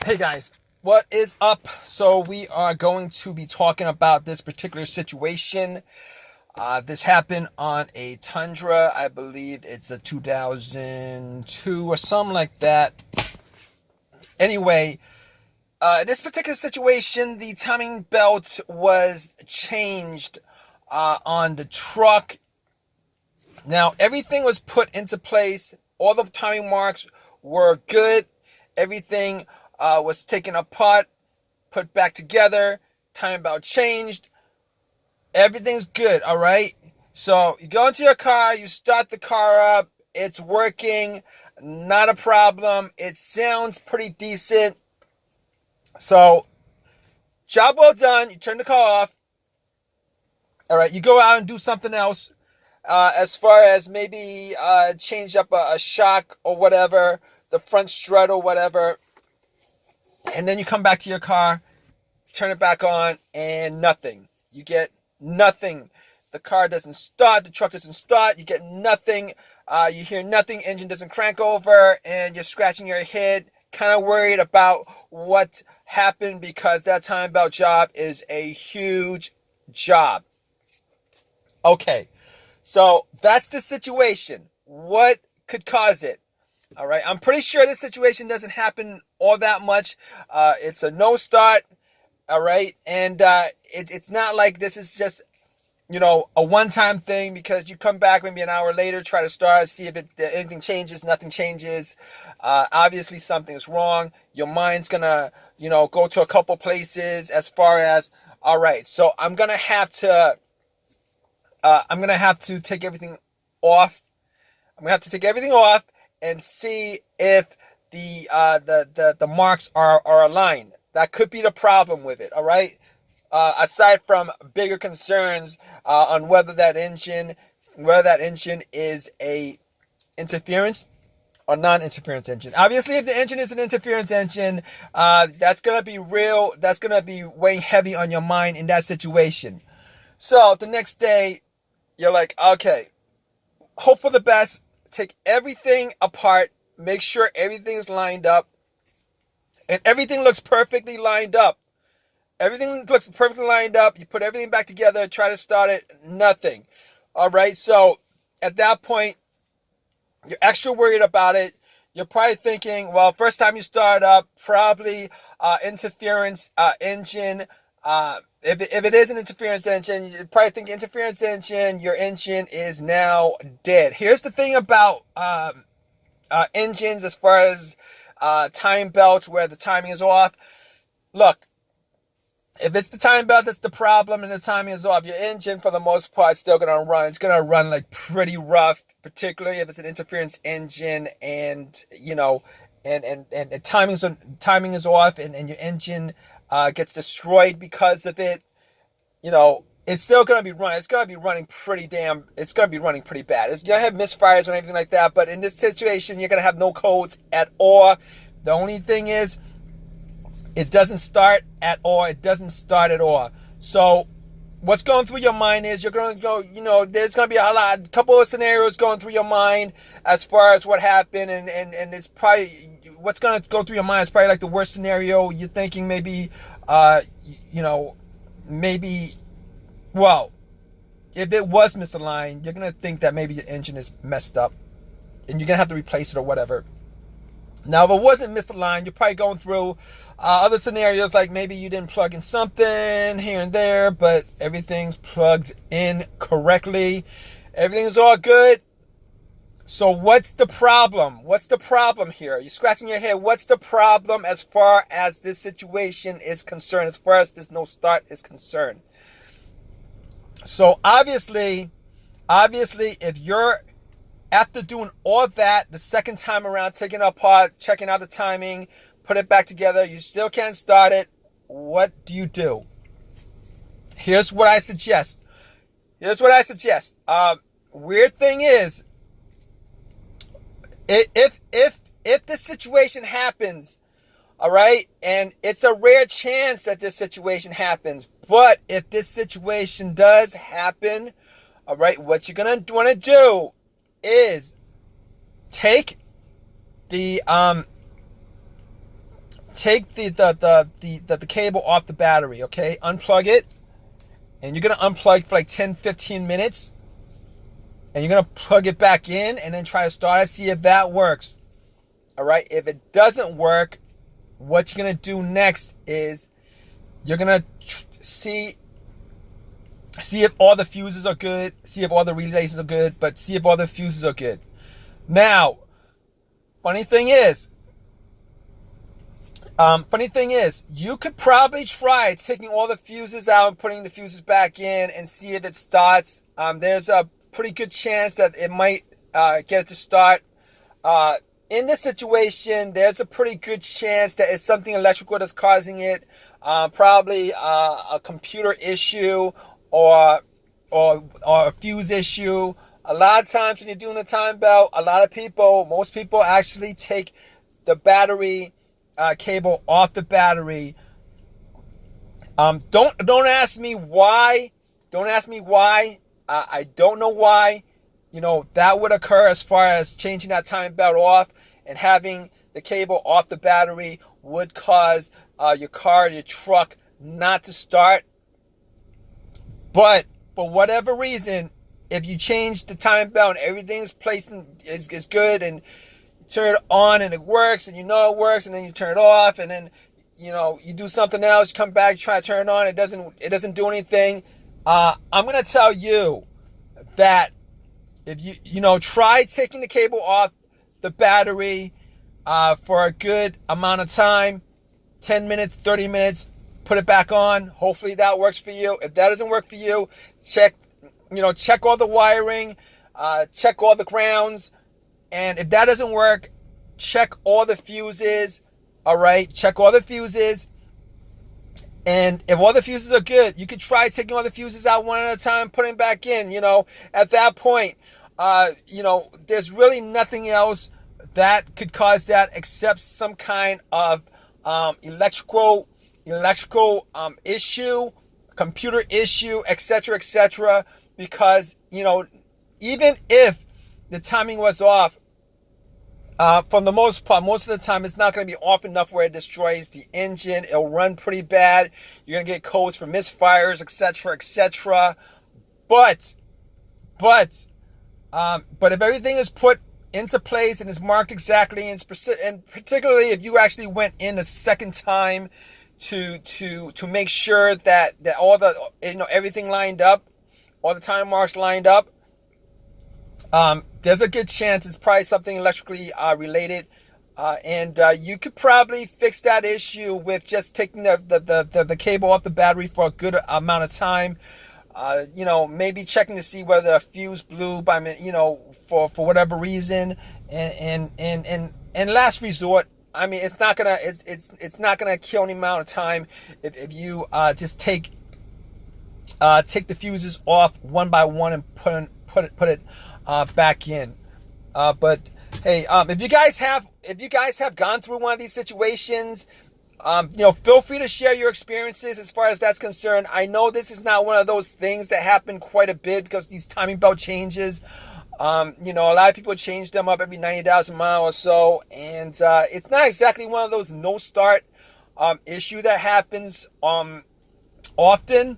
Hey guys, what is up? So we are going to be talking about this particular situation. This happened on a Tundra. I believe it's a 2002 or something like that. Anyway, this particular situation, the timing belt was changed on the truck. Now, everything was put into place. All the timing marks were good. Everything was taken apart, put back together. Timing belt changed. Everything's good, all right? So you go into your car, you start the car up. It's working. Not a problem. It sounds pretty decent. So, job well done. You turn the car off. All right, you go out and do something else. As far as maybe change up a shock or whatever, the front strut or whatever, and then you come back to your car, turn it back on, and nothing. You get nothing. The car doesn't start, the truck doesn't start, you get nothing, you hear nothing, engine doesn't crank over, and you're scratching your head, kind of worried about what happened because that time belt job is a huge job. Okay. So that's the situation. What could cause it? All right. I'm pretty sure this situation doesn't happen all that much. It's a no start. All right. And it's not like this is just, a one-time thing because you come back maybe an hour later, try to start, see if anything changes, nothing changes. Obviously, something's wrong. Your mind's going to, go to a couple places as far as, all right, so I'm going to have to take everything off. I'm gonna have to take everything off and see if the marks are aligned. That could be the problem with it. All right. Aside from bigger concerns on whether that engine is a interference or non-interference engine. Obviously, if the engine is an interference engine, that's gonna be real. That's gonna be weighing heavy on your mind in that situation. So the next day, you're like, okay, hope for the best. Take everything apart. Make sure everything's lined up. And everything looks perfectly lined up. Everything looks perfectly lined up. You put everything back together. Try to start it. Nothing. All right. So at that point, you're extra worried about it. You're probably thinking, well, first time you start up, probably interference engine. If it is an interference engine, you probably think interference engine, your engine is now dead. Here's the thing about engines as far as time belts where the timing is off. Look, if it's the time belt that's the problem and the timing is off, your engine for the most part is still going to run. It's going to run like pretty rough, particularly if it's an interference engine and, and timing is off and your engine gets destroyed because of it. It's still going to be running. It's going to be running pretty bad. It's going to have misfires or anything like that. But in this situation, you're going to have no codes at all. The only thing is, it doesn't start at all. It doesn't start at all. So what's going through your mind is you're going to go, there's going to be a couple of scenarios going through your mind as far as what happened. And it's probably, what's going to go through your mind is probably like the worst scenario. You're thinking maybe, well, if it was misaligned, you're going to think that maybe your engine is messed up and you're going to have to replace it or whatever. Now, if it wasn't misaligned, you're probably going through other scenarios like maybe you didn't plug in something here and there, but everything's plugged in correctly. Everything's all good. So what's the problem? What's the problem here? You're scratching your head. What's the problem as far as this situation is concerned, as far as this no start is concerned? So obviously, if you're after doing all that the second time around, taking it apart, checking out the timing, put it back together, you still can't start it, what do you do? Here's what I suggest. Weird thing is, if this situation happens, all right, and it's a rare chance that this situation happens, but if this situation does happen, all right, what you're gonna want to do is take the take the cable off the battery, okay? Unplug it, and you're gonna unplug for like 10-15 minutes, and you're gonna plug it back in, and then try to start it, see if that works. All right. If it doesn't work, what you're gonna do next is you're gonna see if all the fuses are good, see if all the relays are good, but see if all the fuses are good. Now, funny thing is, you could probably try taking all the fuses out and putting the fuses back in and see if it starts. There's a pretty good chance that it might get it to start. In this situation, there's a pretty good chance that it's something electrical that's causing it. Probably a computer issue or a fuse issue. A lot of times when you're doing a time belt, most people actually take the battery cable off the battery. Don't ask me why. Don't ask me why. I don't know why. That would occur as far as changing that time belt off, and having the cable off the battery would cause your car, your truck not to start. But for whatever reason, if you change the time belt and everything's placed is good, and you turn it on and it works, and it works, and then you turn it off, and then you do something else, you come back, you try to turn it on, it doesn't do anything. I'm gonna tell you that if you try taking the cable off the battery for a good amount of time, 10 minutes, 30 minutes, put it back on. Hopefully that works for you. If that doesn't work for you, check all the wiring, check all the grounds, and if that doesn't work, check all the fuses. All right, check all the fuses. And if all the fuses are good, you could try taking all the fuses out one at a time, putting back in. At that point, there's really nothing else that could cause that except some kind of electrical issue, computer issue, etc. Because even if the timing was off, for the most part, most of the time, it's not going to be off enough where it destroys the engine. It'll run pretty bad. You're going to get codes for misfires, etc. But if everything is put into place and is marked exactly, and particularly if you actually went in a second time to make sure that all the everything lined up, all the time marks lined up, there's a good chance it's probably something electrically related, and you could probably fix that issue with just taking the cable off the battery for a good amount of time. Maybe checking to see whether a fuse blew for whatever reason, and last resort, I mean, it's not gonna kill any amount of time if you just take the fuses off one by one and put it back in. But hey, if you guys have gone through one of these situations, feel free to share your experiences as far as that's concerned. I know this is not one of those things that happen quite a bit because these timing belt changes, a lot of people change them up every 90,000 miles or so, and it's not exactly one of those no start issue that happens often.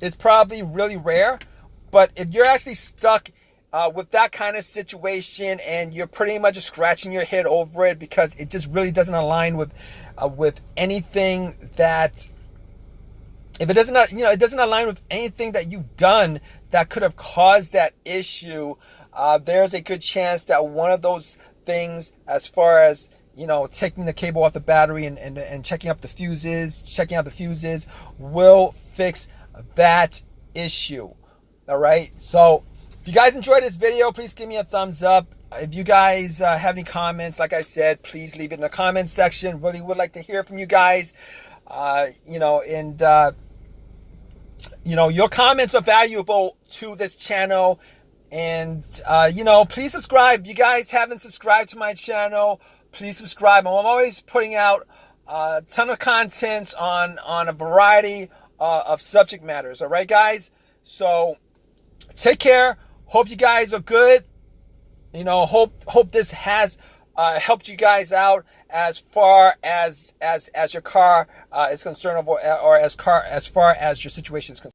It's probably really rare, but if you're actually stuck with that kind of situation and you're pretty much just scratching your head over it because it just really doesn't align with anything that, if it doesn't, it doesn't align with anything that you've done that could have caused that issue, there's a good chance that one of those things, as far as taking the cable off the battery and checking out the fuses, will fix that issue. All right, so if you guys enjoyed this video, please give me a thumbs up. If you guys have any comments, like I said, please leave it in the comments section. Really would like to hear from you guys. Your comments are valuable to this channel. And, please subscribe. If you guys haven't subscribed to my channel, please subscribe. I'm always putting out a ton of content on a variety of subject matters. All right, guys? So take care. Hope you guys are good. Hope this has helped you guys out as far as your car is concerned, or as far as your situation is concerned.